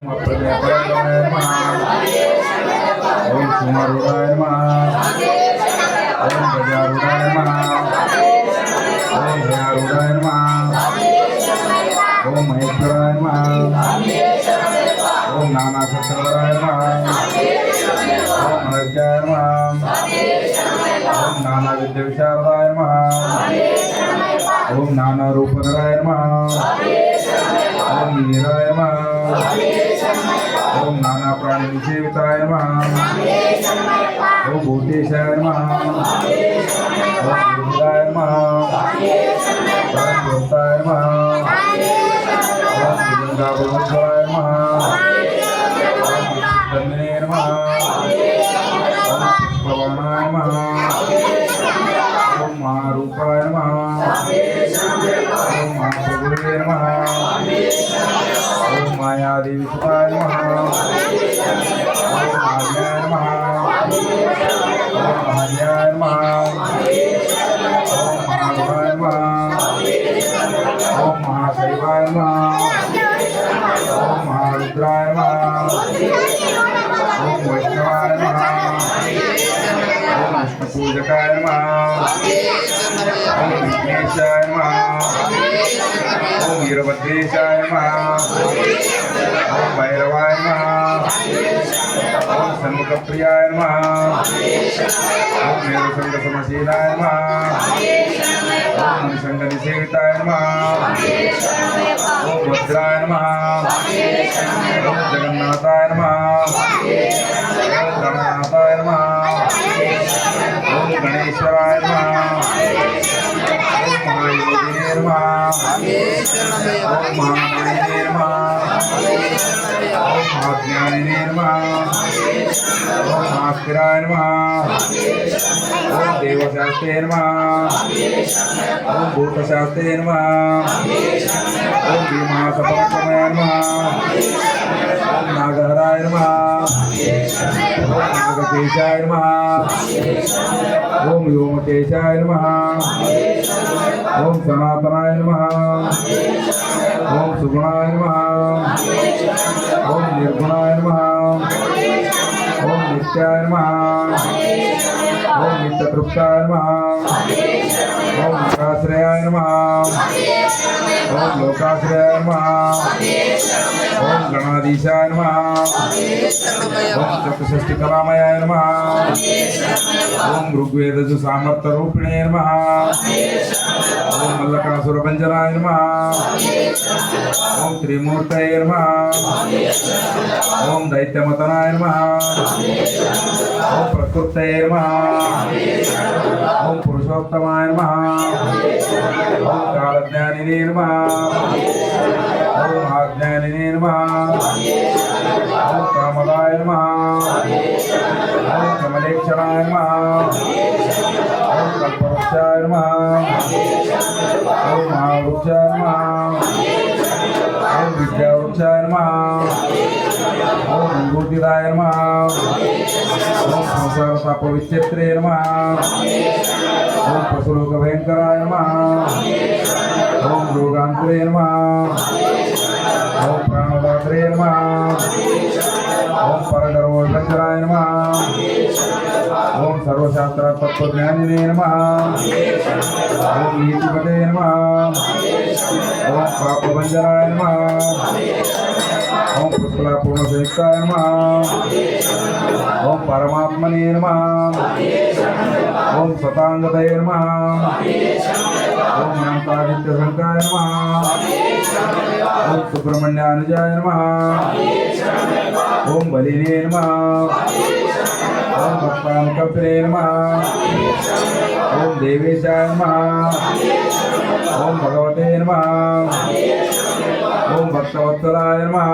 ఓం కుమారుడాయ నమః. ఓం గజారుడాయ నమః. ఓం హయారుడాయ నమః. ఓం మహేశ్వరాయ నమః. ఓం నానాశస్త్రధరాయ నమః. ఓం నరకాయ నమః. ఓం నానా విద్య విశారదాయ నమః. ఓం నానా రూపధరాయ నమః. ఓం వీరాయ నమః. ఓం నానా ప్రాణి నిషేవితాయ నమః. ఓం భూతేశాయ నమః. ఓం గురుదాయ నమః. ఓం భూతాయ నమః. ఓం భుజంగాభుజంగాయ నమః. ఓం ధన్యే నమః. ఓం పుష్పవర్ణాయ నమః. ఓం మహారూపాయ నమః. ఓం మహాప్రభువే నమః. ఓం మాయాదేవి సుతాయ నమః. ఓం మాన్యాయ నమః. ఓం మహాన్యాయ నమః. ఓం మహాగుణాయ నమః. ఓం మహాశైవాయ నమః. ఓం మహారుద్రాయ నమః. ఓం వైష్ణవాయ నమః. ఓం విష్ణుపూజకాయ నమః. ఓం విఘ్నేశాయ నమః. ఓం వీరభద్రేశాయ నమః. ఓం భైరవాయ నమః. ఓం షణ్ముఖప్రియాయ నమః. ఓం మేరుసంగసమశీలాయ నమః. ఓం నిసంగనిసేవితాయ నమః. ఓం వజ్రాయ నమః. ఓం జగన్నాథాయ నమః. ఓం గణనాథాయ నమః. ఓం గణేశ్వరాయ నమః. ఓం మహాయోగినే నమః. ఓం మహామాయినే నమః. ఓం మహాజ్ఞానినే నమః. ఓం మహాస్థిరాయ నమః. ఓం దేవశాస్త్రే నమః. ఓం భూతశాస్త్రే నమః. ఓం భీమాసపరాక్రమాయ నమః. ఓం నాగహరాయ నమః. ఓం నాగకేశాయ నమః. ఓం వ్యోమకేశాయ నమః. ఓం సనాతనాయ నమః. ఓం సుగుణాయ నమః. ఓం నిర్గుణాయ నమః. ఓం నిత్యాయ నమః. ఓం నిత్యతృప్తాయ నమః. ఓం లోకాశ్రయాయ నమః. ఓం లోకాశ్రయాయ నమః. ఓం గణాధీశాయ నమః. ఓం చతుషష్టికలామయాయ నమః. ఓం ఋగ్వేదజు సామర్థరూపిణే నమః. ఓం మల్లకాసురభంజనాయ నమః. ఓం త్రిమూర్తయే నమః. ఓం దైత్యమతనాయ నమః. ఓం ప్రకృతయే నమః. ఓం పురుషోత్తమాయ నమః. ఓం కాలజ్ఞానినే నమః. ఓం ఆజ్ఞానినే నమః. ఓం కామదాయ నమః. ఓం కమలేక్షణాయ నమః. ఓం కల్పవృక్షాయ నమః. ఓం మహావృక్షాయ నమః. ఓం విద్యావృక్షాయ నమః. ఓం విభూతిదాయ నమః. ఓం సంసార తాప విచిత్రే నమః. ఓం పశులోక భయంకరాయ నమః. ఓం రోగాంతరే నమః. ఓం ప్రాణదాత్రే నమః. ఓం పరగర్వోల్లంకరాయ నమః. ఓం సర్వశాస్త్రతత్వజ్ఞానినే నమః. ఓం నీతిపతే నమః. ఓం పాపభంజనాయ నమః. ఓం పుష్కలాపూర్ణశేఖాయ నమః. ఓం పరమాత్మనే నమః. ఓం సతాంగతయే నమః. ఓం జ్ఞాతాదిత్యశంకాయ నమః. ఓం సుబ్రహ్మణ్యానుజాయ నమః. ఓం బలినే నమః. ఓం భక్తానుకపినే నమః. ఓం దేవేశాయ నమః. ఓం భగవతే నమః. ఓం భక్తవత్సలాయ నమః.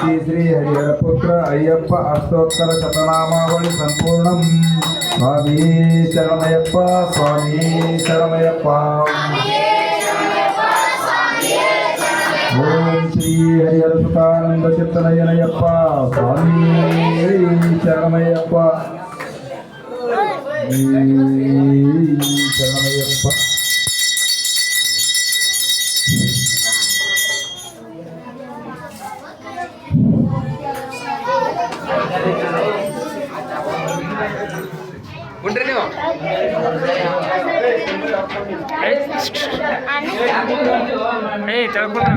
ఇది శ్రీ హరిహరపుత్ర అయ్యప్ప అష్టోత్తర శతనామావళి సంపూర్ణం. స్వామి శరణమయ్యప్ప. స్వామి శరణమయ్యప్ప. ఓం శ్రీ హరిహర సుతానంద చిత్తనయనయ్యప్ప. స్వామి శరణమయ్యప్ప. శరణమయ్యప్ప. ఉండ్రి ನೀವು ಏಯ್ ತಳ್ಕೊಂಡ